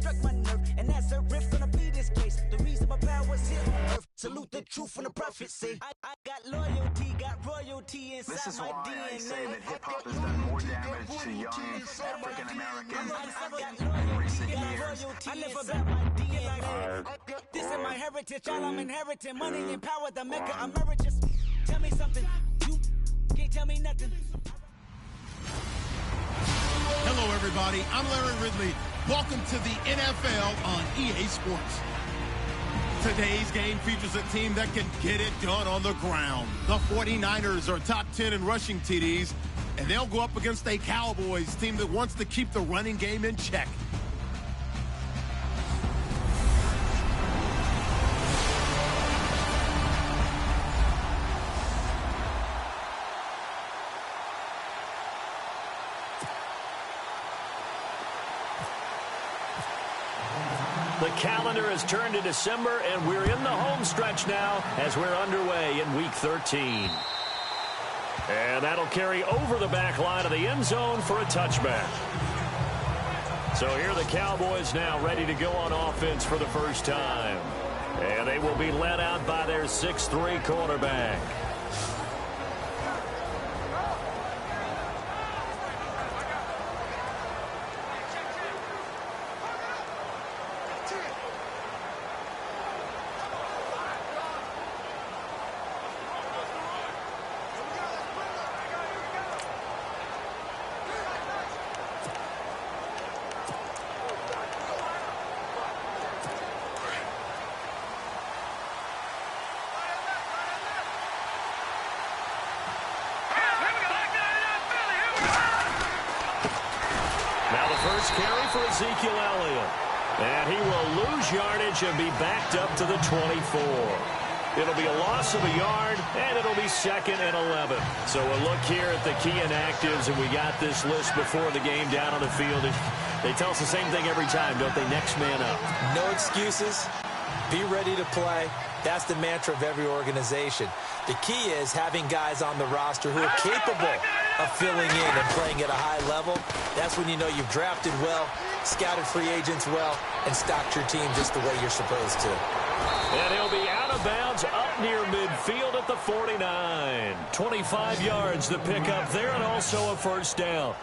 struck my nerve, and that's a riff gonna be this place. The reason my power's here on earth. Salute the truth from the prophecy. I got loyalty, got royalty inside this is my why DNA. I say that hip-hop has done more damage to young African Americans in recent years. I live about my DNA. This is my heritage, all I'm inheriting. Money and power, the Mecca emeritus. Tell me something, you can't tell me nothing. Hello, everybody. I'm Larry Ridley. Welcome to the NFL on EA Sports. Today's game features a team that can get it done on the ground. The 49ers are top 10 in rushing TDs, and they'll go up against a Cowboys team that wants to keep the running game in check. The calendar has turned to December, and we're in the home stretch now as we're underway in Week 13. And that'll carry over the back line of the end zone for a touchback. So here are the Cowboys now ready to go on offense for the first time. And they will be led out by their 6'3" quarterback. First carry for Ezekiel Elliott. And he will lose yardage and be backed up to the 24. It'll be a loss of a yard, and it'll be 2nd and 11. So a look here at the key inactives, and we got this list before the game down on the field. They tell us the same thing every time, don't they? Next man up. No excuses. Be ready to play. That's the mantra of every organization. The key is having guys on the roster who are capable of filling in and playing at a high level. That's when you know you've drafted well, scouted free agents well, and stocked your team just the way you're supposed to. And he'll be out of bounds up near midfield at the 49. 25 yards to pick up there, and also a first down.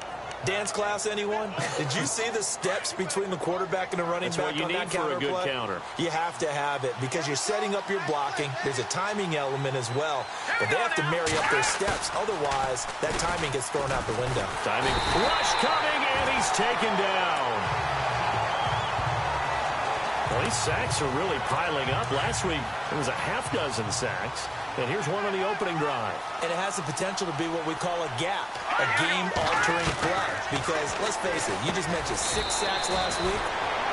Dance class, anyone? Did you see the steps between the quarterback and the running back on that counter play? That's what you need for a good counter. You have to have it because you're setting up your blocking. There's a timing element as well, but they have to marry up their steps. Otherwise, that timing gets thrown out the window. Timing. Rush coming, and he's taken down. Well, these sacks are really piling up. Last week, it was a half dozen sacks. And here's one on the opening drive. And it has the potential to be what we call a gap, a game-altering play. Because, let's face it, you just mentioned 6 sacks last week.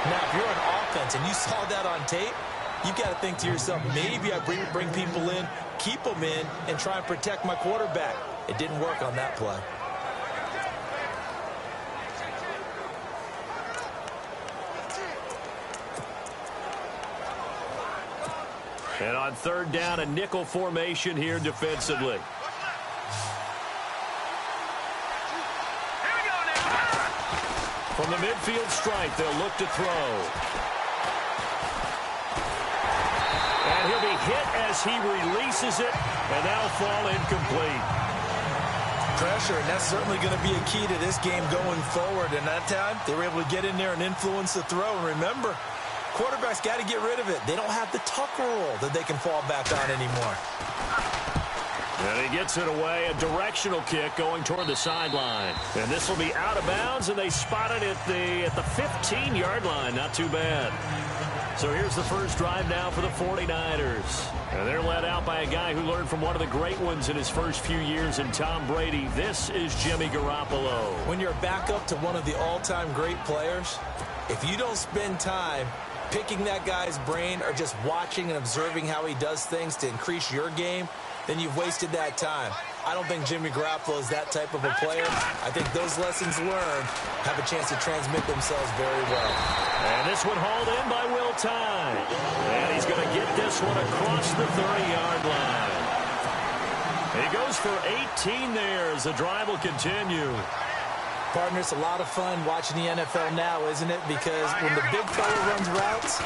Now, if you're on offense and you saw that on tape, you've got to think to yourself, maybe I bring people in, keep them in, and try and protect my quarterback. It didn't work on that play. And on 3rd down, a nickel formation here defensively. From the midfield stripe, they'll look to throw. And he'll be hit as he releases it, and that'll fall incomplete. Pressure, and that's certainly going to be a key to this game going forward. And that time, they were able to get in there and influence the throw. And remember, quarterbacks got to get rid of it. They don't have the Tucker roll that they can fall back on anymore. And he gets it away, a directional kick going toward the sideline. And this will be out of bounds, and they spot it at the 15-yard line. Not too bad. So here's the first drive now for the 49ers. And they're led out by a guy who learned from one of the great ones in his first few years in Tom Brady. This is Jimmy Garoppolo. When you're a backup to one of the all-time great players, if you don't spend time picking that guy's brain or just watching and observing how he does things to increase your game, then you've wasted that time. I don't think Jimmy Garoppolo is that type of a player. I think those lessons learned have a chance to transmit themselves very well. And this one hauled in by Will Tye. And he's going to get this one across the 30-yard line. He goes for 18 there as the drive will continue. Partner, it's a lot of fun watching the NFL now, isn't it? Because when the big fella runs routes,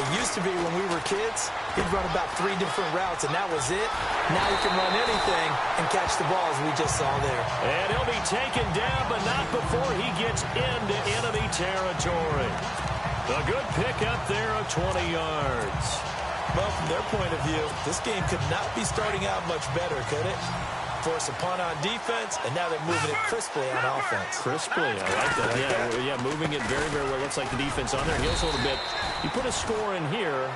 it used to be when we were kids, he'd run about 3 different routes, and that was it. Now he can run anything and catch the ball, as we just saw there. And he'll be taken down, but not before he gets into enemy territory. A good pickup there of 20 yards. Well, from their point of view, this game could not be starting out much better, could it? Force a punt on defense, and now they're moving it crisply on offense. Crisply, I like that. Yeah, moving it very, very well. Looks like the defense on there heals a little bit. You put a score in here,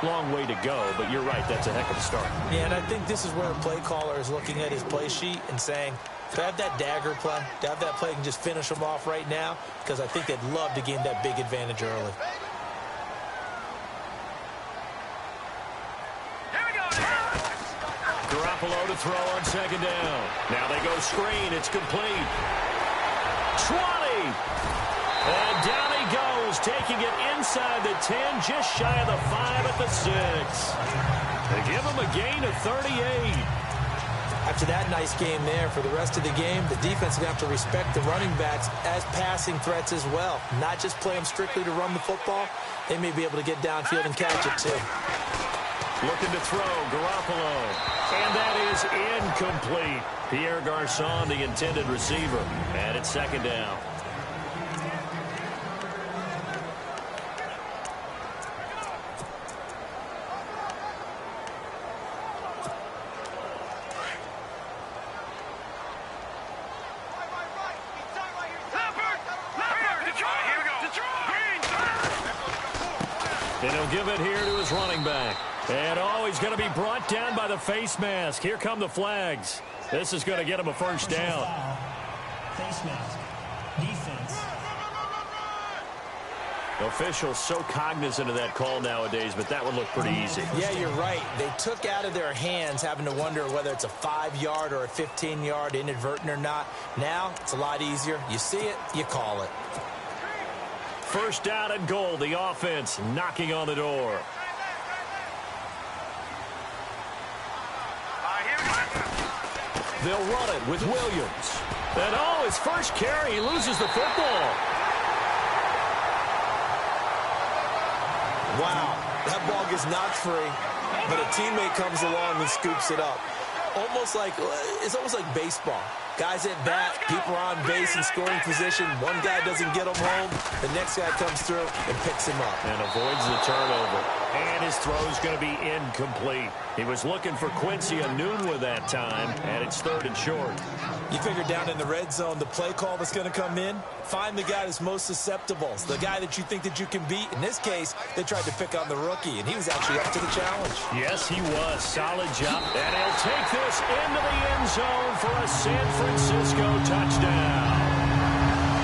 long way to go, but you're right, that's a heck of a start. Yeah, and I think this is where a play caller is looking at his play sheet and saying, to have that dagger play, to have that play and just finish them off right now, because I think they'd love to gain that big advantage early. Garoppolo to throw on second down. Now they go screen. It's complete. 20. And down he goes, taking it inside the 10, just shy of the 5 at the 6. They give him a gain of 38. After that nice game there, for the rest of the game, the defense is going to have to respect the running backs as passing threats as well. Not just play them strictly to run the football. They may be able to get downfield and catch it too. Looking to throw, Garoppolo. And that is incomplete. Pierre Garçon, the intended receiver. And it's second down. And he'll give it here to his running back. And, he's going to be brought down by the face mask. Here come the flags. This is going to get him a first down. Face mask. Defense. Officials so cognizant of that call nowadays, but that would look pretty easy. Yeah, you're right. They took out of their hands having to wonder whether it's a 5-yard or a 15-yard, inadvertent or not. Now, it's a lot easier. You see it, you call it. First down and goal, the offense knocking on the door. They'll run it with Williams. And, his first carry, he loses the football. Wow, that ball gets knocked free, but a teammate comes along and scoops it up. It's almost like baseball. Guys at bat, people are on base in scoring position. One guy doesn't get him home. The next guy comes through and picks him up. And avoids the turnover. And his throw's going to be incomplete. He was looking for Quincy Enunwa that time, and it's third and short. You figure down in the red zone, the play call that's going to come in, find the guy that's most susceptible, the guy that you think that you can beat. In this case, they tried to pick on the rookie, and he was actually up to the challenge. Yes, he was. Solid job. And he'll take this into the end zone for a San Francisco touchdown.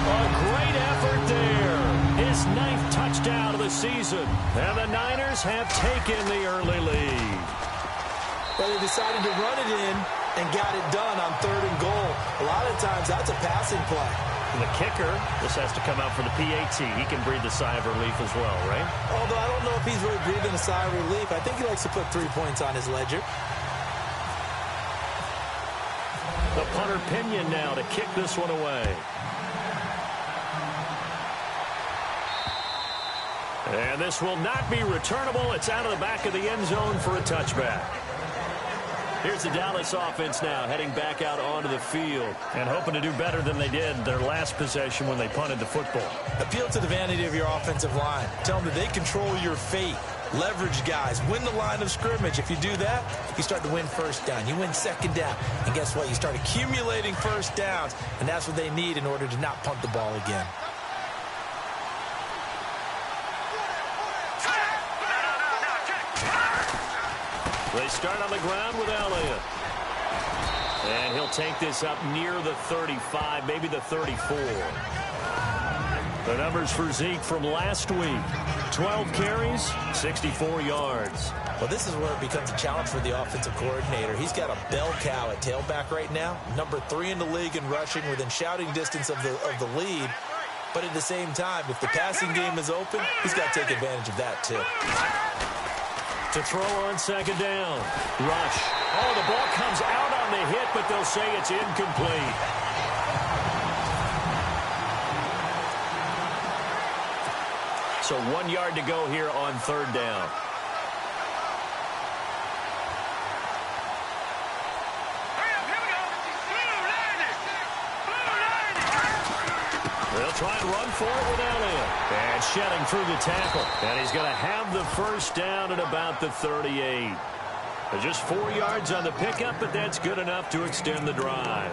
A great effort there. His 9th touchdown of the season. And the Niners have taken the early lead. Well, they decided to run it in and got it done on 3rd and goal. A lot of times, that's a passing play. The kicker, this has to come out for the PAT. He can breathe a sigh of relief as well, right? Although I don't know if he's really breathing a sigh of relief. I think he likes to put 3 points on his ledger. The punter Pinion now to kick this one away. And this will not be returnable. It's out of the back of the end zone for a touchback. Here's the Dallas offense now heading back out onto the field and hoping to do better than they did their last possession when they punted the football. Appeal to the vanity of your offensive line. Tell them that they control your fate. Leverage guys. Win the line of scrimmage. If you do that, you start to win first down. You win second down. And guess what? You start accumulating first downs. And that's what they need in order to not punt the ball again. They start on the ground with Elliott. And he'll take this up near the 35, maybe the 34. The numbers for Zeke from last week. 12 carries, 64 yards. Well, this is where it becomes a challenge for the offensive coordinator. He's got a bell cow at tailback right now. Number 3 in the league in rushing, within shouting distance of the lead. But at the same time, if the passing game is open, he's got to take advantage of that too. To throw on second down. Rush. Oh, the ball comes out on the hit, but they'll say it's incomplete. So 1 yard to go here on third down. They'll try and run for it with Elliott. And shedding through the tackle. And he's going to have the first down at about the 38. Just 4 yards on the pickup, but that's good enough to extend the drive.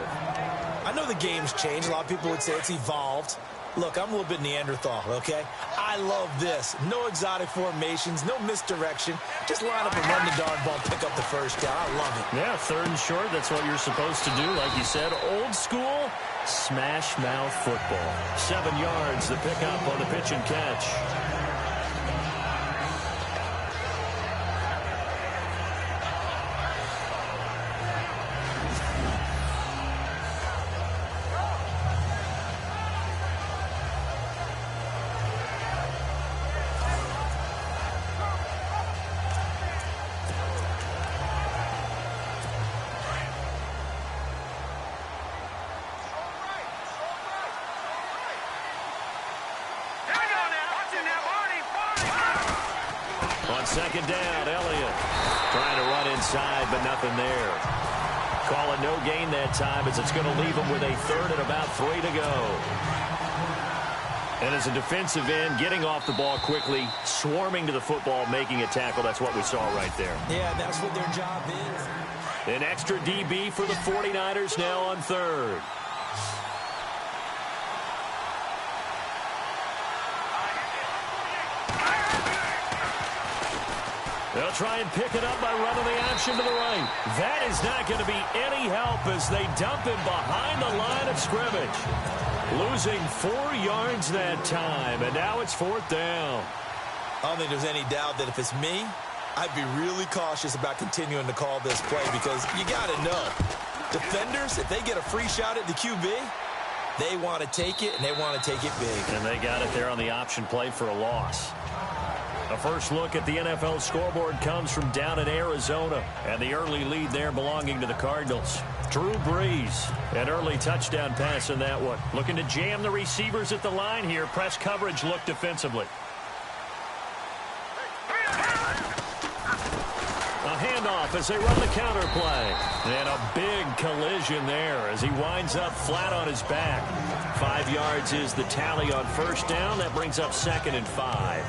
I know the game's changed. A lot of people would say it's evolved. Look, I'm a little bit Neanderthal, okay? I love this. No exotic formations, no misdirection. Just line up and run the darn ball, pick up the first down. I love it. Yeah, third and short, that's what you're supposed to do. Like you said, old school, smash mouth football. 7 yards, the pickup on the pitch and catch. On second down, Elliott trying to run inside, but nothing there. Call it no gain that time as it's going to leave him with a third and about 3 to go. And as a defensive end, getting off the ball quickly, swarming to the football, making a tackle. That's what we saw right there. Yeah, that's what their job is. An extra DB for the 49ers now on third. They'll try and pick it up by running the option to the right. That is not going to be any help as they dump him behind the line of scrimmage. Losing 4 yards that time, and now it's fourth down. I don't think there's any doubt that if it's me, I'd be really cautious about continuing to call this play because you got to know, defenders, if they get a free shot at the QB, they want to take it, and they want to take it big. And they got it there on the option play for a loss. A first look at the NFL scoreboard comes from down in Arizona, and the early lead there belonging to the Cardinals. Drew Brees, an early touchdown pass in that one. Looking to jam the receivers at the line here. Press coverage look defensively. A handoff as they run the counter play. And a big collision there as he winds up flat on his back. 5 yards is the tally on first down. That brings up 2nd and 5.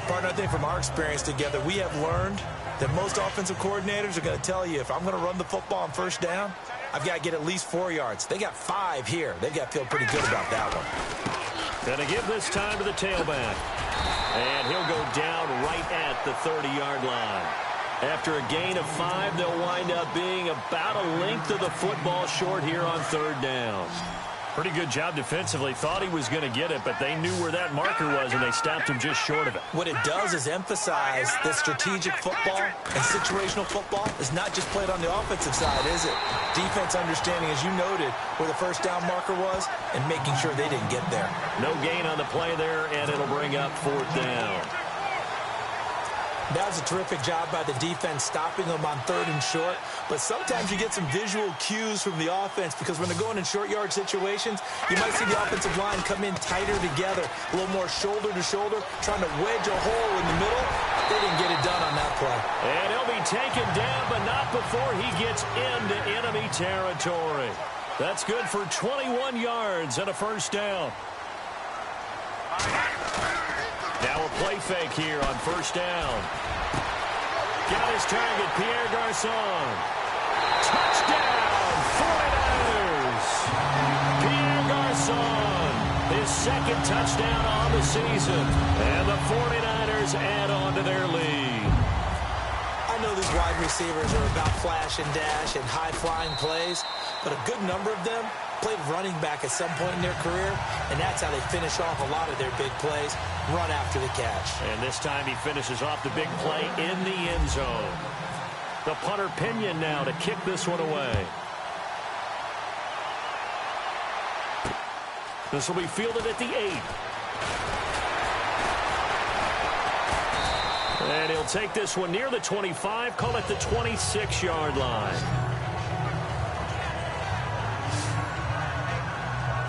Partner, I think from our experience together, we have learned that most offensive coordinators are going to tell you if I'm going to run the football on first down, I've got to get at least 4 yards. They got 5 here. They've got to feel pretty good about that one. Going to give this time to the tailback. And he'll go down right at the 30-yard line. After a gain of 5, they'll wind up being about a length of the football short here on third down. Pretty good job defensively. Thought he was going to get it, but they knew where that marker was, and they stopped him just short of it. What it does is emphasize that strategic football and situational football is not just played on the offensive side, is it? Defense understanding, as you noted, where the first down marker was and making sure they didn't get there. No gain on the play there, and it'll bring up fourth down. That was a terrific job by the defense stopping them on third and short. But sometimes you get some visual cues from the offense because when they're going in short yard situations, you might see the offensive line come in tighter together, a little more shoulder to shoulder, trying to wedge a hole in the middle. They didn't get it done on that play. And he'll be taken down, but not before he gets into enemy territory. That's good for 21 yards and a first down. Now a play fake here on first down. Got his target, Pierre Garçon. Touchdown, 49ers. Pierre Garçon, his second touchdown on the season. And the 49ers add on to their lead. I know these wide receivers are about flash and dash and high-flying plays, but a good number of them played running back at some point in their career, and that's how they finish off a lot of their big plays, run after the catch. And this time he finishes off the big play in the end zone. The punter Pinion now to kick this one away. This will be fielded at the 8. And he'll take this one near the 25, call it the 26-yard line.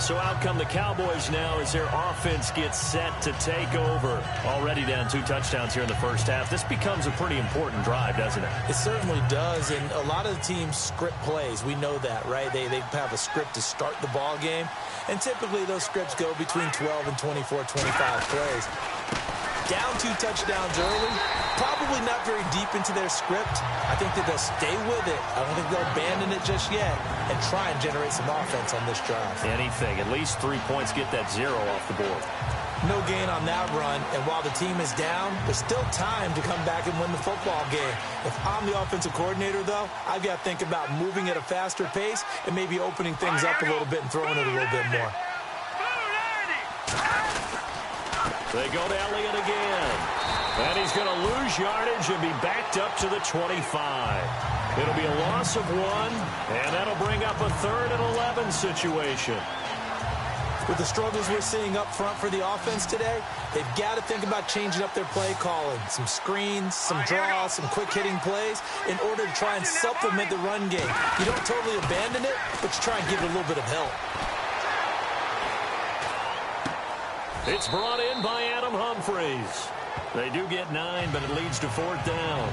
So out come the Cowboys now as their offense gets set to take over. Already down 2 touchdowns here in the first half. This becomes a pretty important drive, doesn't it? It certainly does, and a lot of the teams script plays. We know that, right? They have a script to start the ball game, and typically those scripts go between 12 and 24, 25 plays. Down 2 touchdowns early, probably not very deep into their script. I think that they'll stay with it. I don't think they'll abandon it just yet and try and generate some offense on this drive. Anything. At least 3 points, get that 0 off the board. No gain on that run, and while the team is down, there's still time to come back and win the football game. If I'm the offensive coordinator, though, I've got to think about moving at a faster pace and maybe opening things up a little bit and throwing it a little bit more. They go to Elliott again. And he's going to lose yardage and be backed up to the 25. It'll be a loss of 1, and that'll bring up a 3rd and 11 situation. With the struggles we're seeing up front for the offense today, they've got to think about changing up their play calling. Some screens, some draws, some quick-hitting plays in order to try and supplement the run game. You don't totally abandon it, but you try and give it a little bit of help. It's brought in by Adam Humphries. They do get 9, but it leads to 4th down.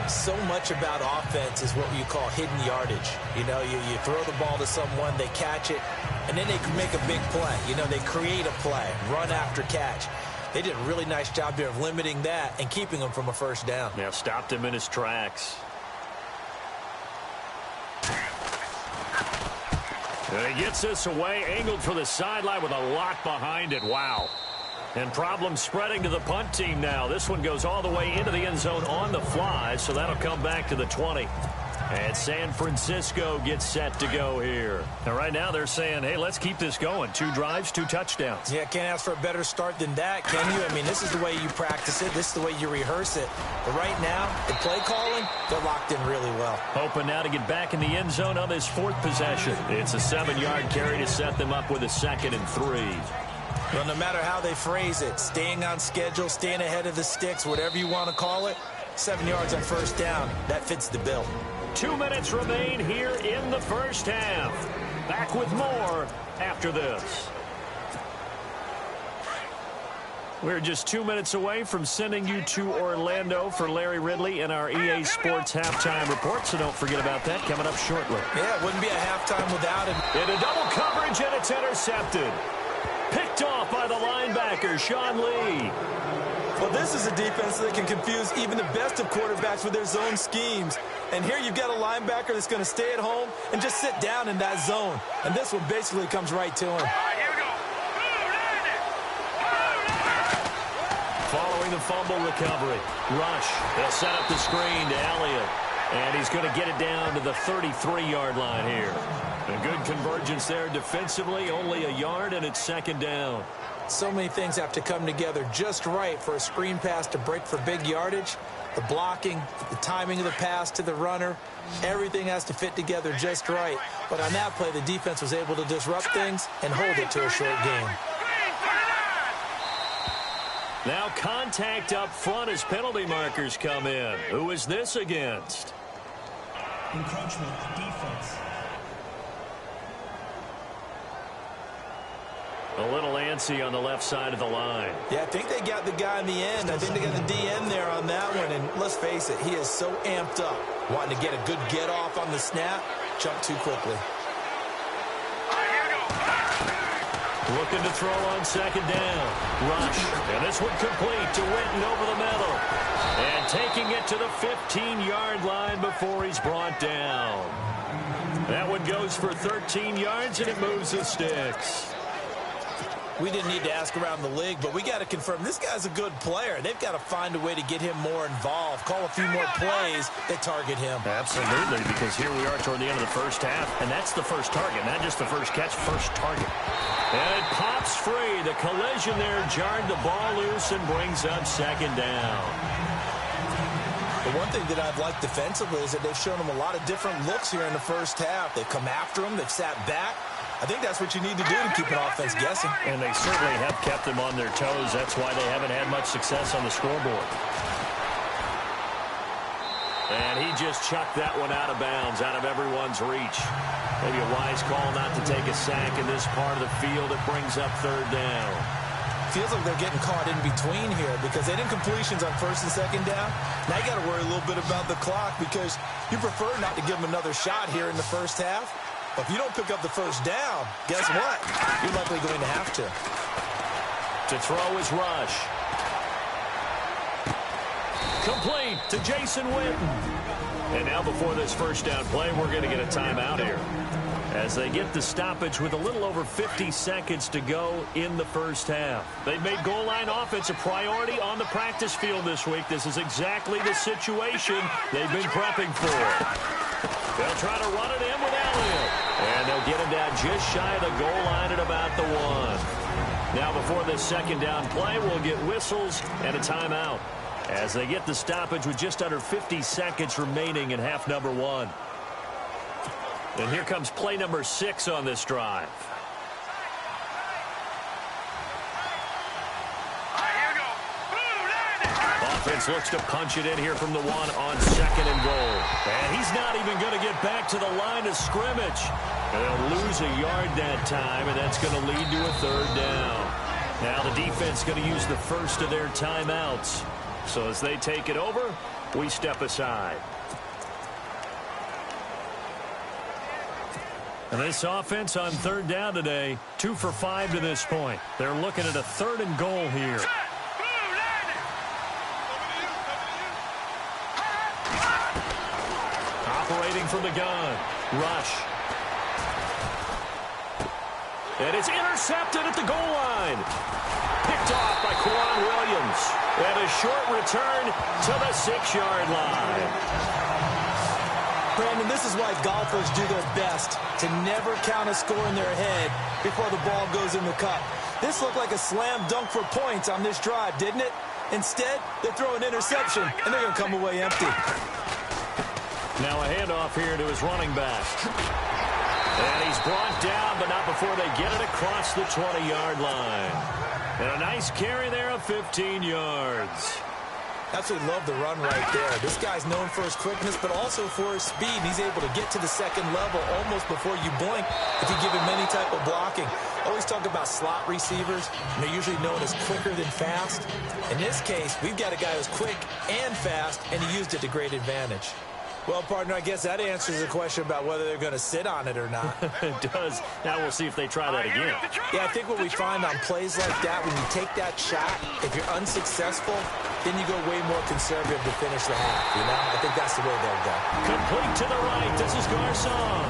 So much about offense is what you call hidden yardage. You know, you throw the ball to someone, they catch it, and then they can make a big play. You know, they create a play, run after catch. They did a really nice job here of limiting that and keeping him from a 1st down. Yeah, stopped him in his tracks. And he gets this away, angled for the sideline with a lot behind it. Wow. And problems spreading to the punt team now. This one goes all the way into the end zone on the fly, so that'll come back to the 20. And San Francisco gets set to go here. Now, right now, they're saying, hey, let's keep this going. 2 drives, 2 touchdowns. Yeah, can't ask for a better start than that, can you? I mean, this is the way you practice it. This is the way you rehearse it. But right now, the play calling, they're locked in really well. Hoping now to get back in the end zone on this 4th possession. It's a 7-yard carry to set them up with a 2nd and 3. Well, no matter how they phrase it, staying on schedule, staying ahead of the sticks, whatever you want to call it, 7 yards on 1st down, that fits the bill. 2 minutes remain here in the first half. Back with more after this. We're just 2 minutes away from sending you to Orlando for Larry Ridley in our EA Sports halftime report, so don't forget about that coming up shortly. Yeah, it wouldn't be a halftime without him. Into double coverage, and it's intercepted. Picked off by the linebacker, Sean Lee. Well, this is a defense that can confuse even the best of quarterbacks with their zone schemes. And here you've got a linebacker that's going to stay at home and just sit down in that zone. And this one basically comes right to him. Following the fumble recovery, rush. They'll set up the screen to Elliott. And he's going to get it down to the 33-yard line here. A good convergence there defensively, only a yard, and it's 2nd down. So many things have to come together just right for a screen pass to break for big yardage. The blocking, the timing of the pass to the runner, everything has to fit together just right. But on that play, the defense was able to disrupt things and hold it to a short game. Now contact up front as penalty markers come in. Who is this against? Encroachment defense. A little antsy on the left side of the line. Yeah, I think they got the guy in the end. I think they got the DN there on that one. And let's face it, he is so amped up, wanting to get a good get-off on the snap, jump too quickly. Looking to throw on 2nd down. Rush. And this one complete to Witten over the middle. And taking it to the 15-yard line before he's brought down. That one goes for 13 yards, and it moves the sticks. We didn't need to ask around the league, but we got to confirm this guy's a good player. They've got to find a way to get him more involved, call a few more plays that target him. Absolutely, because here we are toward the end of the first half, and that's the first target, not just the first catch, first target. And it pops free. The collision there jarred the ball loose and brings up 2nd down. The one thing that I've liked defensively is that they've shown him a lot of different looks here in the first half. They've come after him. They've sat back. I think that's what you need to do to keep an offense guessing. And they certainly have kept them on their toes. That's why they haven't had much success on the scoreboard. And he just chucked that one out of bounds, out of everyone's reach. Maybe a wise call not to take a sack in this part of the field. It brings up third down. Feels like they're getting caught in between here because they didn't completions on first and second down. Now you got to worry a little bit about the clock because you prefer not to give them another shot here in the first half. But if you don't pick up the first down, guess what? You're likely going to have to. To throw is Rush. Complete to Jason Witten. And now before this first down play, we're going to get a timeout here, as they get the stoppage with a little over 50 seconds to go in the first half. They've made goal line offense a priority on the practice field this week. This is exactly the situation they've been prepping for. They'll try to run it in with Elliott, and they'll get him down just shy of the goal line at about the 1. Now before this second down play, we'll get whistles and a timeout, as they get the stoppage with just under 50 seconds remaining in half number 1. And here comes play number 6 on this drive. Offense looks to punch it in here from the 1 on second and goal. And he's not even going to get back to the line of scrimmage. They'll lose a yard that time, and that's going to lead to a third down. Now the defense going to use the first of their timeouts. So as they take it over, we step aside. And this offense on third down today, 2 for 5 to this point. They're looking at a third and goal here. Operating from the gun, Rush. And it's intercepted at the goal line. Picked off by Quan Williams. And a short return to the 6-yard line. Brandon, this is why golfers do their best to never count a score in their head before the ball goes in the cup. This looked like a slam dunk for points on this drive, didn't it? Instead, they throw an interception, and they're going to come away empty. Now a handoff here to his running back. And he's brought down, but not before they get it across the 20-yard line. And a nice carry there of 15 yards. Absolutely love the run right there. This guy's known for his quickness, but also for his speed. He's able to get to the second level almost before you blink if you give him any type of blocking. Always talk about slot receivers, and they're usually known as quicker than fast. In this case, we've got a guy who's quick and fast, and he used it to great advantage. Well, partner, I guess that answers the question about whether they're going to sit on it or not. It does. Now we'll see if they try that again. Yeah, I think what we find on plays like that, when you take that shot, if you're unsuccessful, then you go way more conservative to finish the half, you know? I think that's the way they'll go. Complete to the right. This is Garcon.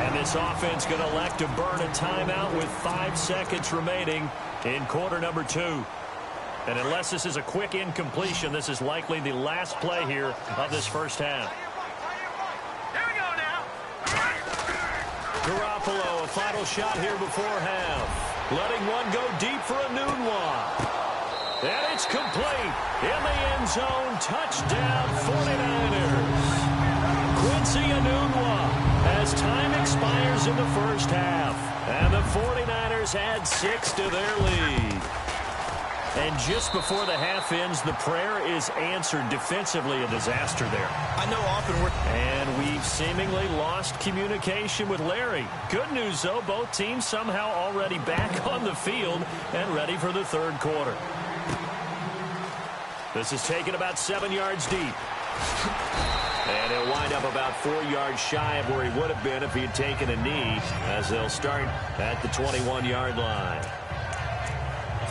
And this offense going to elect to burn a timeout with 5 seconds remaining in quarter number 2. And unless this is a quick incompletion, this is likely the last play here of this first half. Garoppolo, a final shot here before half. Letting one go deep for Enunwa. And it's complete. In the end zone, touchdown 49ers. Quincy Enunwa as time expires in the first half. And the 49ers add 6 to their lead. And just before the half ends, the prayer is answered. Defensively, a disaster there. I know often And we've seemingly lost communication with Larry. Good news, though, both teams somehow already back on the field and ready for the third quarter. This is taken about 7 yards deep. And he'll wind up about 4 yards shy of where he would have been if he had taken a knee, as they'll start at the 21-yard line.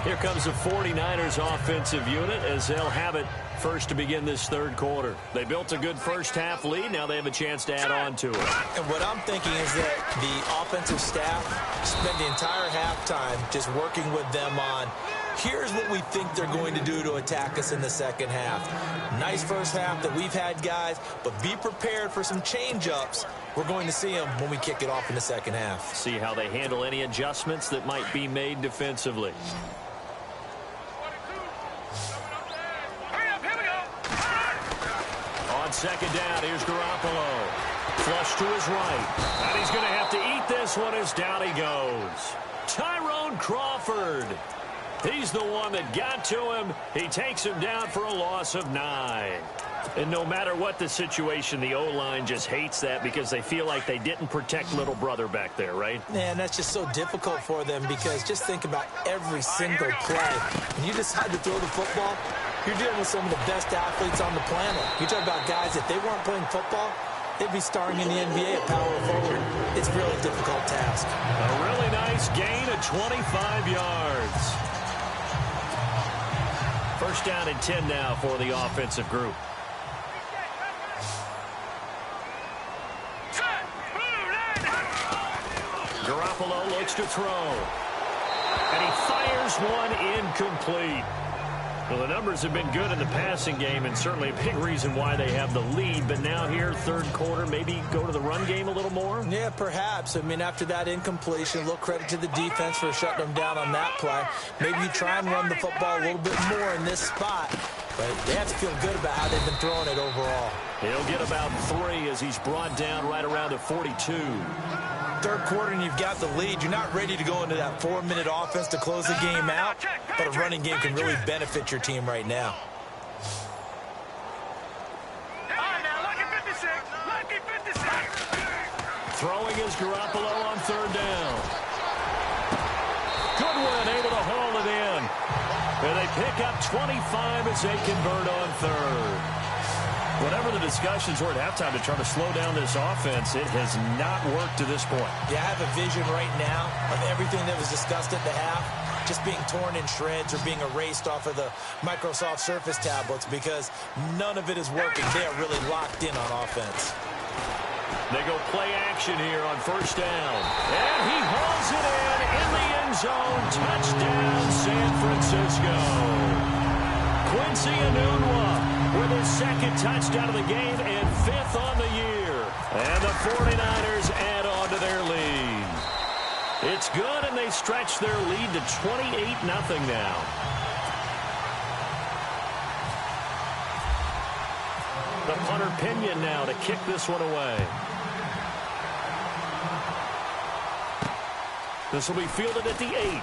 Here comes the 49ers offensive unit as they'll have it first to begin this third quarter. They built a good first half lead. Now they have a chance to add on to it. And what I'm thinking is that the offensive staff spent the entire halftime just working with them on, here's what we think they're going to do to attack us in the second half. Nice first half that we've had, guys, but be prepared for some change-ups. We're going to see them when we kick it off in the second half. See how they handle any adjustments that might be made defensively. On second down, here's Garoppolo. Flush to his right. And he's going to have to eat this one as down he goes. Tyrone Crawford. He's the one that got to him. He takes him down for a loss of 9. And no matter what the situation, the O-line just hates that because they feel like they didn't protect little brother back there, right? Man, that's just so difficult for them because just think about every single play. When you decide to throw the football, you're dealing with some of the best athletes on the planet. You talk about guys, if they weren't playing football, they'd be starring in the NBA at power forward. It's really a difficult task. A really nice gain of 25 yards. First down and 10 now for the offensive group. Garoppolo looks to throw. And he fires one incomplete. Well, the numbers have been good in the passing game and certainly a big reason why they have the lead. But now here, third quarter, maybe go to the run game a little more? Yeah, perhaps. I mean, after that incompletion, a little credit to the defense for shutting them down on that play. Maybe you try and run the football a little bit more in this spot. But they have to feel good about how they've been throwing it overall. He'll get about 3 as he's brought down right around the 42. Third quarter and you've got the lead. You're not ready to go into that 4-minute offense to close the game out, but a running game can really benefit your team right now. Throwing is Garoppolo on third down. Goodwin able to haul it in. And they pick up 25 as they convert on third. Whatever the discussions were at halftime to try to slow down this offense, it has not worked to this point. Yeah, I have a vision right now of everything that was discussed at the half just being torn in shreds or being erased off of the Microsoft Surface tablets because none of it is working. They are really locked in on offense. They go play action here on first down. And he hauls it in the end zone. Touchdown, San Francisco. Quincy Enunwa with his second touchdown of the game and 5th on the year. And the 49ers add on to their lead. It's good, and they stretch their lead to 28-0 now. The punter Pinion now to kick this one away. This will be fielded at the 8.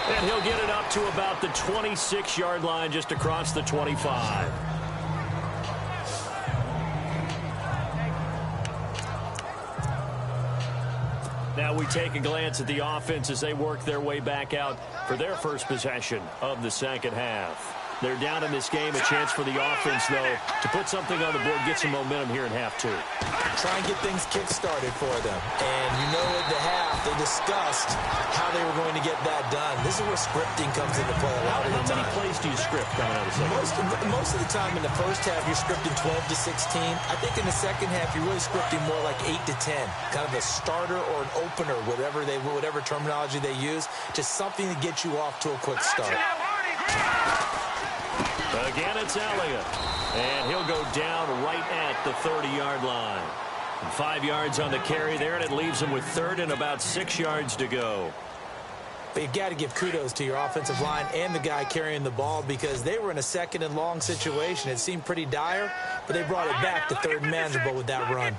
And he'll get it up to about the 26-yard line just across the 25. Now we take a glance at the offense as they work their way back out for their first possession of the second half. They're down in this game. A chance for the offense, though, to put something on the board, get some momentum here in half 2. Try and get things kick-started for them. And you know at the half, they discussed how they were going to get that done. This is where scripting comes into play a lot of the time. How many plays do you script coming out of the second? Most of the time in the first half, you're scripting 12 to 16. I think in the second half, you're really scripting more like 8 to 10. Kind of a starter or an opener, whatever terminology they use. Just something to get you off to a quick start. Again, it's Elliott. And he'll go down right at the 30-yard line. 5 yards on the carry there, and it leaves him with third and about 6 yards to go. But you've got to give kudos to your offensive line and the guy carrying the ball because they were in a second and long situation. It seemed pretty dire, but they brought it back to third and manageable with that run.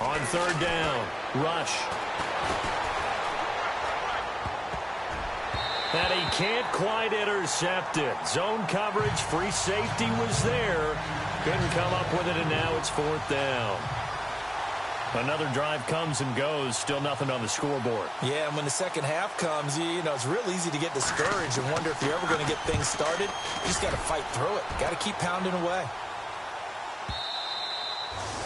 On third down, rush. And he can't quite intercept it. Zone coverage, free safety was there. Couldn't come up with it, and now it's fourth down. Another drive comes and goes. Still nothing on the scoreboard. Yeah, and when the second half comes, you know, it's real easy to get discouraged and wonder if you're ever going to get things started. You just got to fight through it. Got to keep pounding away.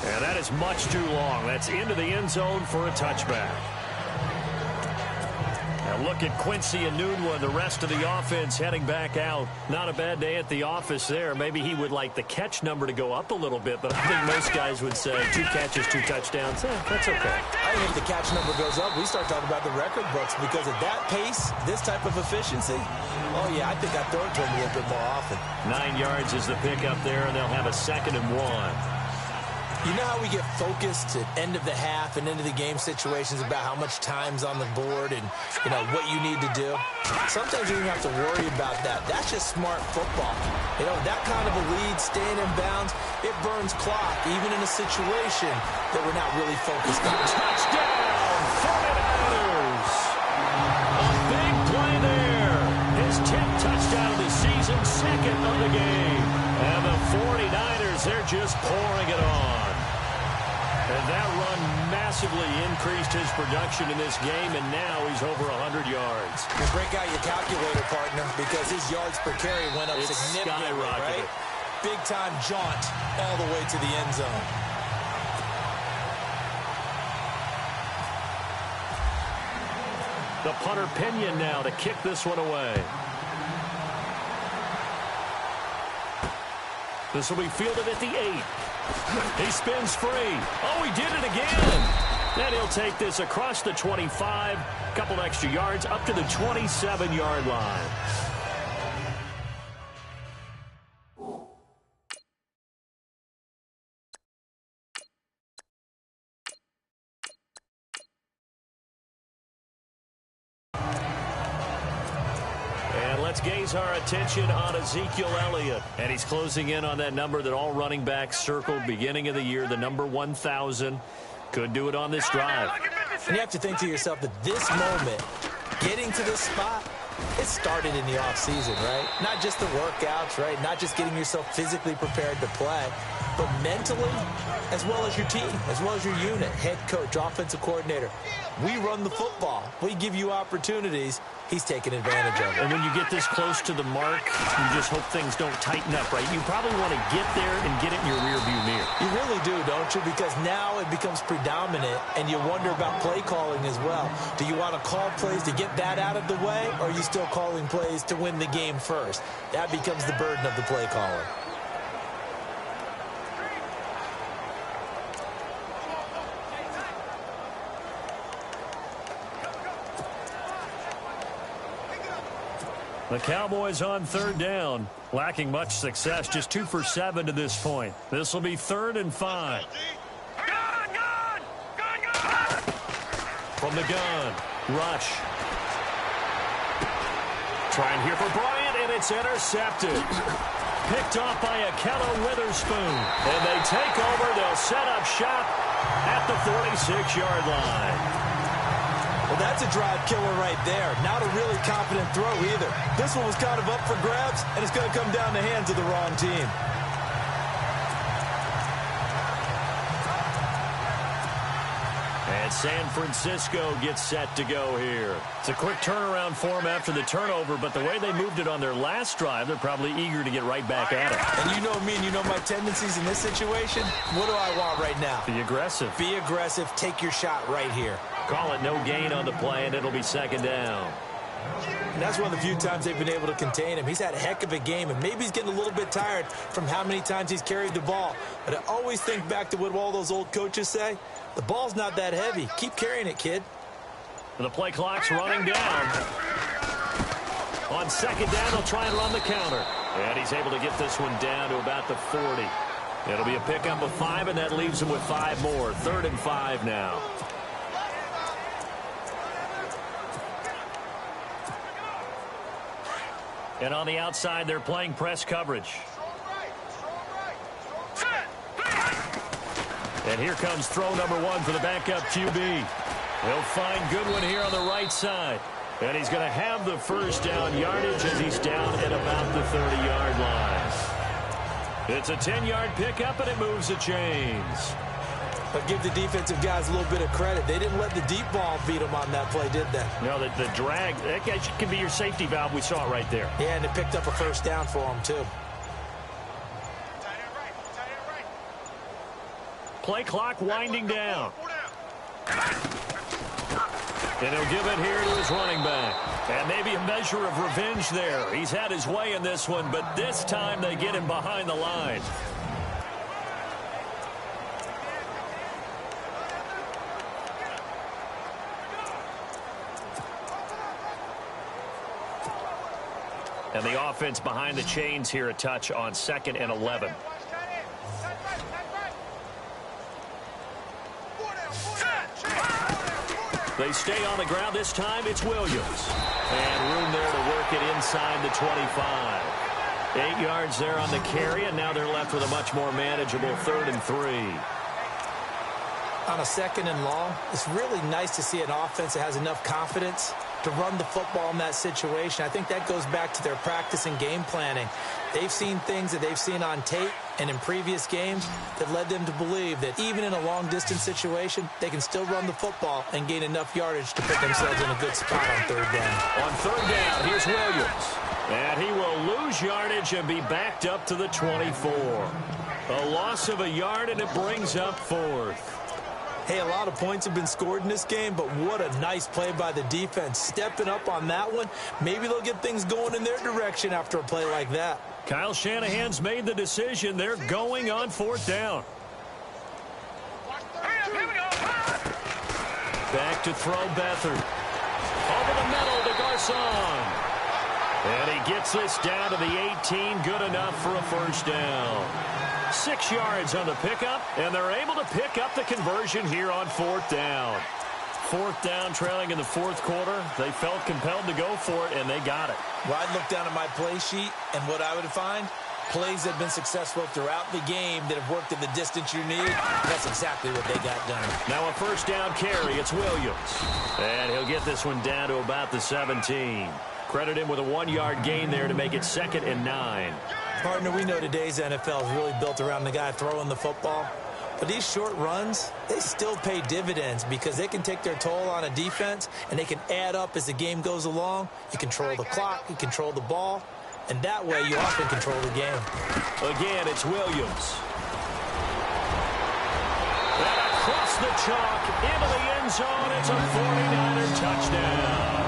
And that is much too long. That's into the end zone for a touchback. Now look at Quincy Enunwa and the rest of the offense heading back out. Not a bad day at the office there. Maybe he would like the catch number to go up a little bit, but I think most guys would say 2 catches, 2 touchdowns. That's okay. I think if the catch number goes up, we start talking about the record books because at that pace, this type of efficiency, oh, yeah, I think I'd throw it to him a little bit more often. 9 yards is the pickup there, and they'll have a 2nd and 1. You know how we get focused at end of the half and into the game situations about how much time's on the board and, you know, what you need to do? Sometimes you don't have to worry about that. That's just smart football. You know, that kind of a lead, staying in bounds, it burns clock, even in a situation that we're not really focused on. Touchdown, 49ers! A big play there. His 10th touchdown of the season, 2nd of the game. as they're just pouring it on. And that run massively increased his production in this game, and now he's over 100 yards. You break out your calculator, partner, because his yards per carry went up significantly, right? Big-time jaunt all the way to the end zone. The punter Pinion now to kick this one away. This will be fielded at the 8. He spins free. Oh, he did it again. And he'll take this across the 25, a couple extra yards up to the 27-yard line. Let's gaze our attention on Ezekiel Elliott. And he's closing in on that number that all running backs circled beginning of the year, the number 1,000. Could do it on this drive. And you have to think to yourself that this moment, getting to this spot, it started in the offseason, right? Not just the workouts, right? Not just getting yourself physically prepared to play, but mentally, as well as your team, as well as your unit, head coach, offensive coordinator. We run the football. We give you opportunities. He's taking advantage of it. And when you get this close to the mark, you just hope things don't tighten up, right? You probably want to get there and get it in your rearview mirror. You really do, don't you? Because now it becomes predominant, and you wonder about play calling as well. Do you want to call plays to get that out of the way, or are you still calling plays to win the game first? That becomes the burden of the play caller. The Cowboys on third down, lacking much success, just 2 for 7 to this point. This will be 3rd and 5. From the gun, rush. Trying here for Bryant, and it's intercepted. Picked off by Akello Witherspoon. And they take over. They'll set up shop at the 46-yard line. Well, that's a drive killer right there. Not a really confident throw either. This one was kind of up for grabs, and it's going to come down the hands of the wrong team. And San Francisco gets set to go here. It's a quick turnaround for them after the turnover, but the way they moved it on their last drive, they're probably eager to get right back at it. And you know me and you know my tendencies in this situation. What do I want right now? Be aggressive. Be aggressive. Take your shot right here. Call it no gain on the play, and it'll be 2nd down. And that's one of the few times they've been able to contain him. He's had a heck of a game, and maybe he's getting a little bit tired from how many times he's carried the ball. But I always think back to what all those old coaches say. The ball's not that heavy. Keep carrying it, kid. The play clock's running down. On 2nd down, they'll try and run the counter. And he's able to get this one down to about the 40. It'll be a pickup of 5, and that leaves him with 5 more. 3rd and 5 now. And on the outside, they're playing press coverage. And here comes throw number 1 for the backup QB. He'll find Goodwin here on the right side. And he's going to have the first down yardage as he's down at about the 30-yard line. It's a 10-yard pickup, and it moves the chains. But give the defensive guys a little bit of credit. They didn't let the deep ball beat them on that play, did they? No, the drag, that can be your safety valve. We saw it right there. Yeah, and it picked up a first down for them, too. Play clock winding down. And he'll give it here to his running back. And maybe a measure of revenge there. He's had his way in this one, but this time they get him behind the line. And the offense behind the chains here a touch on 2nd and 11. They stay on the ground. This time it's Williams. And room there to work it inside the 25. 8 yards there on the carry, and now they're left with a much more manageable 3rd and 3. On a 2nd and long, it's really nice to see an offense that has enough confidence to run the football in that situation. I think that goes back to their practice and game planning. They've seen things that they've seen on tape and in previous games that led them to believe that even in a long-distance situation, they can still run the football and gain enough yardage to put themselves in a good spot on third down. On third down, here's Williams. And he will lose yardage and be backed up to the 24. A loss of a yard, and it brings up fourth. Hey, a lot of points have been scored in this game, but what a nice play by the defense. Stepping up on that one, maybe they'll get things going in their direction after a play like that. Kyle Shanahan's made the decision. They're going on fourth down. Back to throw Beathard. Over the middle to Garcon. And he gets this down to the 18. Good enough for a first down. 6 yards on the pickup, and they're able to pick up the conversion here on fourth down. Fourth down, trailing in the fourth quarter. They felt compelled to go for it, and they got it. Well, I'd look down at my play sheet, and what I would find, plays that have been successful throughout the game that have worked in the distance you need. That's exactly what they got done. Now a first down carry. It's Williams. And he'll get this one down to about the 17. Credit him with a 1-yard gain there to make it 2nd and 9. Partner, we know today's NFL is really built around the guy throwing the football. But these short runs, they still pay dividends because they can take their toll on a defense and they can add up as the game goes along. You control the clock, you control the ball, and that way you often control the game. Again, it's Williams. And across the chalk into the end zone, it's a 49er touchdown.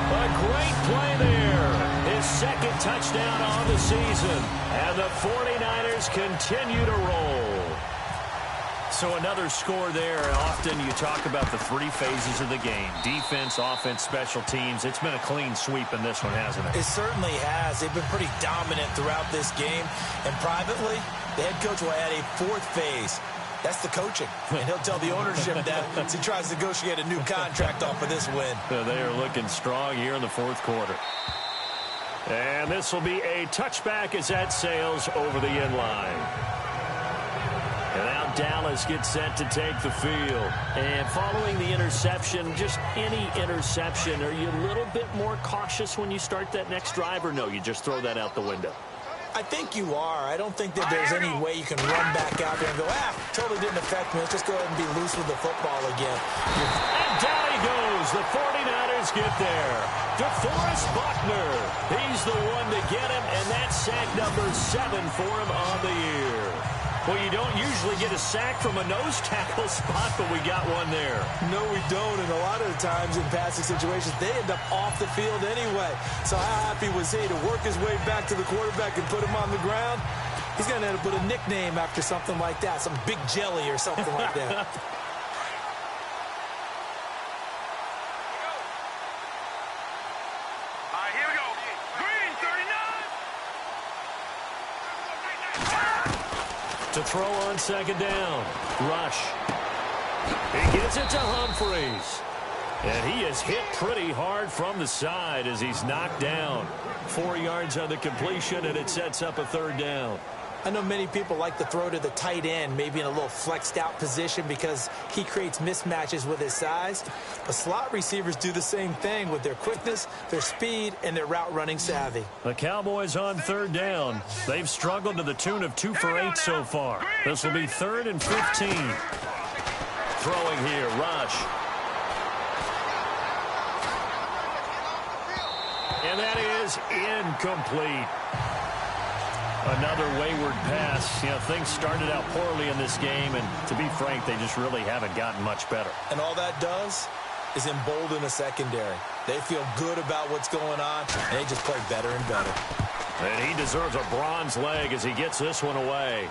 A great play there. His 2nd touchdown on the season. And the 49ers continue to roll. So another score there. Often you talk about the 3 phases of the game. Defense, offense, special teams. It's been a clean sweep in this one, hasn't it? It certainly has. They've been pretty dominant throughout this game. And privately, the head coach will add a 4th phase. That's the coaching. And he'll tell the ownership that as he tries to negotiate a new contract off of this win. They are looking strong here in the fourth quarter. And this will be a touchback as that sails over the end line. And now Dallas gets set to take the field. And following the interception, just any interception, are you a little bit more cautious when you start that next drive, or no, you just throw that out the window? I think you are. I don't think that there's any way you can run back out there and go, totally didn't affect me. Let's just go ahead and be loose with the football again. And down he goes. The 49ers get there. DeForest Buckner. He's the one to get him, and that's sack number 7 for him on the year. Well, you don't usually get a sack from a nose tackle spot, but we got one there. No, we don't, and a lot of the times in passing situations, they end up off the field anyway. So how happy was he to work his way back to the quarterback and put him on the ground? He's going to end up with a nickname after something like that, some Big Jelly or something like that. To throw on 2nd down. Rush. He gets it to Humphreys. And he is hit pretty hard from the side as he's knocked down. 4 yards on the completion, and it sets up a 3rd down. I know many people like to throw to the tight end, maybe in a little flexed out position because he creates mismatches with his size. But slot receivers do the same thing with their quickness, their speed, and their route running savvy. The Cowboys on 3rd down. They've struggled to the tune of 2 for 8 so far. This will be 3rd and 15. Throwing here, Rush. And that is incomplete. Another wayward pass. You know, things started out poorly in this game, and to be frank, they just really haven't gotten much better. And all that does is embolden a secondary. They feel good about what's going on, and they just play better and better. And he deserves a bronze leg as he gets this one away.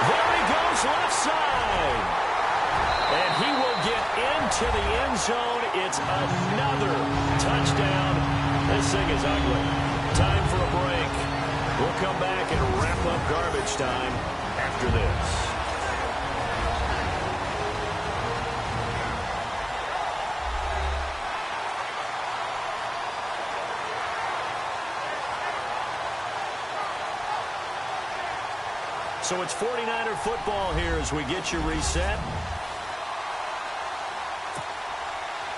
There he goes, left side. And he will get into the end zone. It's another touchdown. This thing is ugly. Time for a break. We'll come back and wrap up garbage time after this. So it's 49er football here as we get you reset.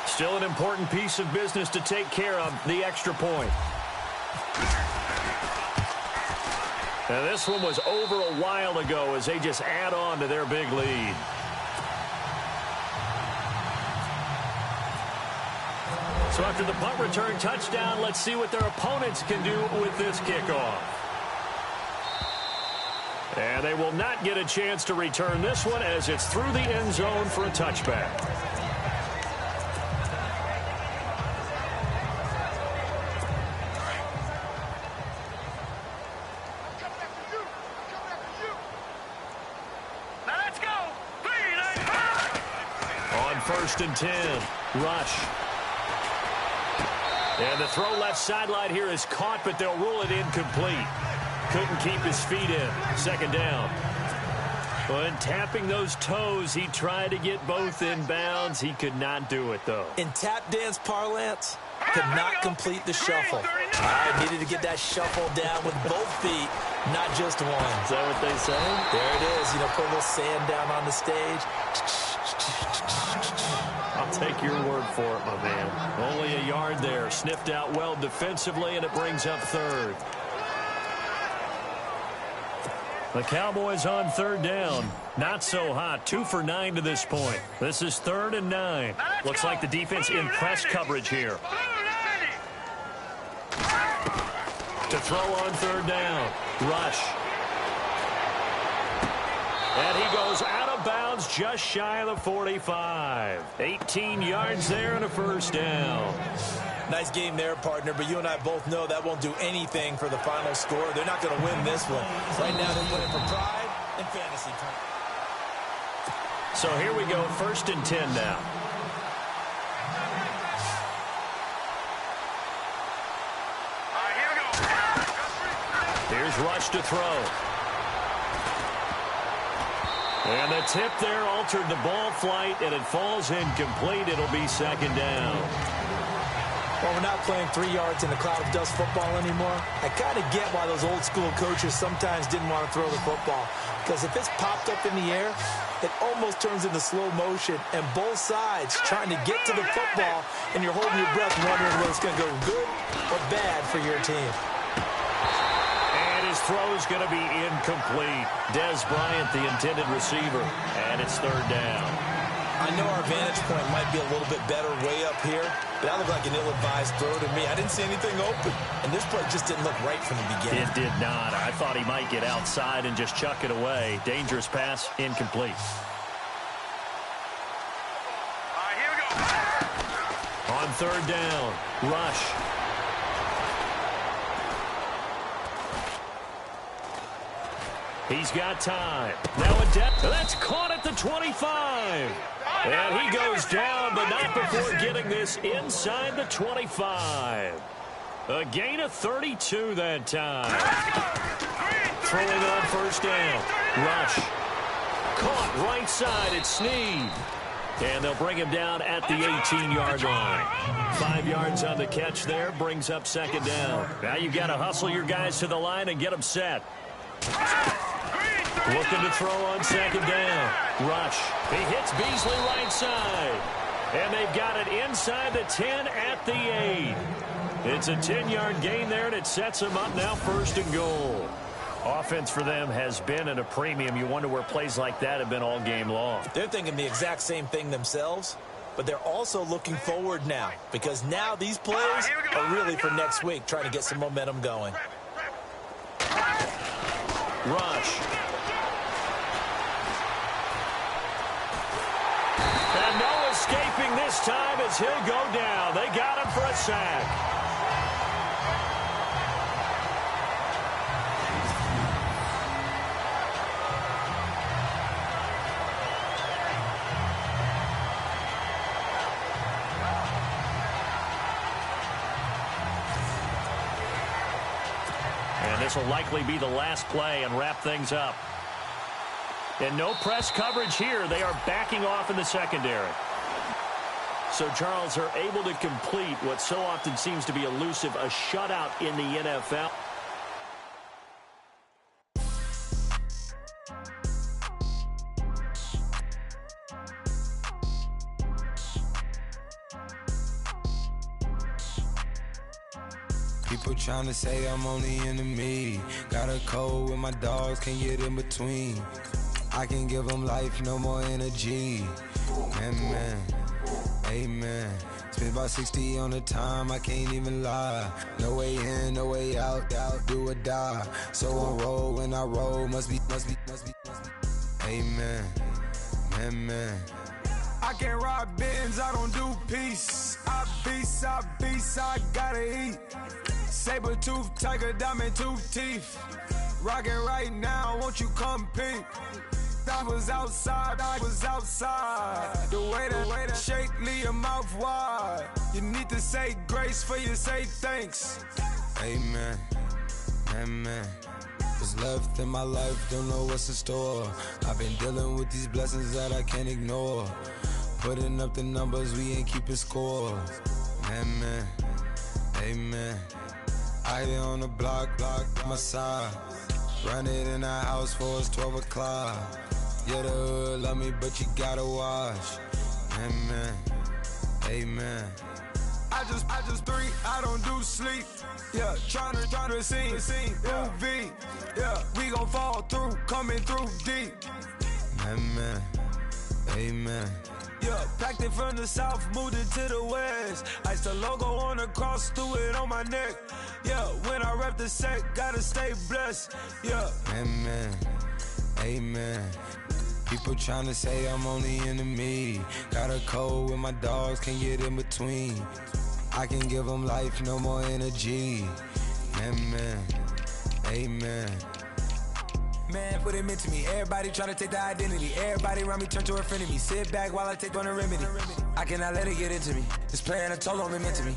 Still an important piece of business to take care of, the extra point. Now this one was over a while ago as they just add on to their big lead. So after the punt return touchdown, let's see what their opponents can do with this kickoff. And they will not get a chance to return this one as it's through the end zone for a touchback. On 1st and 10, Rush. And the throw left sideline here is caught, but they'll rule it incomplete. Couldn't keep his feet in. 2nd down. When tapping those toes, he tried to get both in bounds. He could not do it, though. In tap dance parlance, could not complete the shuffle. I needed to get that shuffle down with both feet, not just one. Is that what they say? There it is. You know, put a little sand down on the stage. I'll take your word for it, my man. Only a yard there. Sniffed out well defensively, and it brings up 3rd. The Cowboys on 3rd down. Not so hot. 2 for 9 to this point. This is 3rd and 9. Looks like the defense in press coverage here. To throw on 3rd down. Rush. And he goes out of bounds just shy of the 45. 18 yards there and a 1st down. Nice game there, partner, but you and I both know that won't do anything for the final score. They're not going to win this one. Right now they're playing for pride and fantasy. So here we go, 1st and 10 now. Here's Rush to throw. And the tip there altered the ball flight, and it falls incomplete. It'll be 2nd down. Well, we're not playing 3 yards in a cloud of dust football anymore. I kind of get why those old school coaches sometimes didn't want to throw the football. Because if it's popped up in the air, it almost turns into slow motion. And both sides trying to get to the football, and you're holding your breath wondering whether it's going to go good or bad for your team. His throw is going to be incomplete. Des Bryant, the intended receiver, and it's 3rd down. I know our vantage point might be a little bit better way up here, but that looked like an ill-advised throw to me. I didn't see anything open, and this play just didn't look right from the beginning. It did not. I thought he might get outside and just chuck it away. Dangerous pass, incomplete. Here we go. On 3rd down, Rush. He's got time. Now a depth. That's caught at the 25. And he goes down, but not before getting this inside the 25. A gain of 32 that time. Throwing on 1st down. Rush. Caught right side. It's Snead. And they'll bring him down at the 18-yard line. 5 yards on the catch there. Brings up 2nd down. Now you've got to hustle your guys to the line and get them set. Looking to throw on 2nd down. Rush. He hits Beasley right side. And they've got it inside the 10 at the 8. It's a 10-yard gain there, and it sets them up now 1st and goal. Offense for them has been at a premium. You wonder where plays like that have been all game long. They're thinking the exact same thing themselves, but they're also looking forward now, because now these plays are really for next week, trying to get some momentum going. Rush. And no escaping this time as he'll go down. They got him for a sack. And this will likely be the last play and wrap things up. And no press coverage here. They are backing off in the secondary. So, Charles, are able to complete what so often seems to be elusive, a shutout in the NFL. People tryna say I'm only enemy. Got a code with my dogs, can't get in between. I can give them life, no more energy. Amen, amen. Spent about 60 on the time, I can't even lie. No way in, no way out, do or die. So on roll, when I roll, must be. Amen, amen. I can't ride Benz, I don't do peace. I beast, I gotta eat. Saber tooth, tiger, diamond tooth teeth. Rockin' right now, won't you come peep? I was outside. The way that shake, leave your mouth wide. You need to say grace for you say thanks. Amen, amen. What's left in my life, don't know what's in store. I've been dealing with these blessings that I can't ignore. Putting up the numbers, we ain't keeping score. Amen, amen. I hit on the block, my side. Run it in the house for it's 12 o'clock. Yeah, the hood love me, but you gotta watch. Amen, amen. I just drink, I don't do sleep. Yeah, tryna sing, UV. Yeah, we gon' fall through, coming through deep. Amen, amen. Yeah, packed it from the south, moved it to the west. Iced the logo on the cross, threw it on my neck. Yeah, when I rep the set, gotta stay blessed. Yeah, amen, amen. People tryna say I'm only enemy. Got a code with my dogs, can't get in between. I can give them life, no more energy. Amen, amen. Man, what it meant to me. Everybody try to take the identity. Everybody around me turn to a friend of me. Sit back while I take on a remedy. I cannot let it get into me. This plan a toll on me meant to me.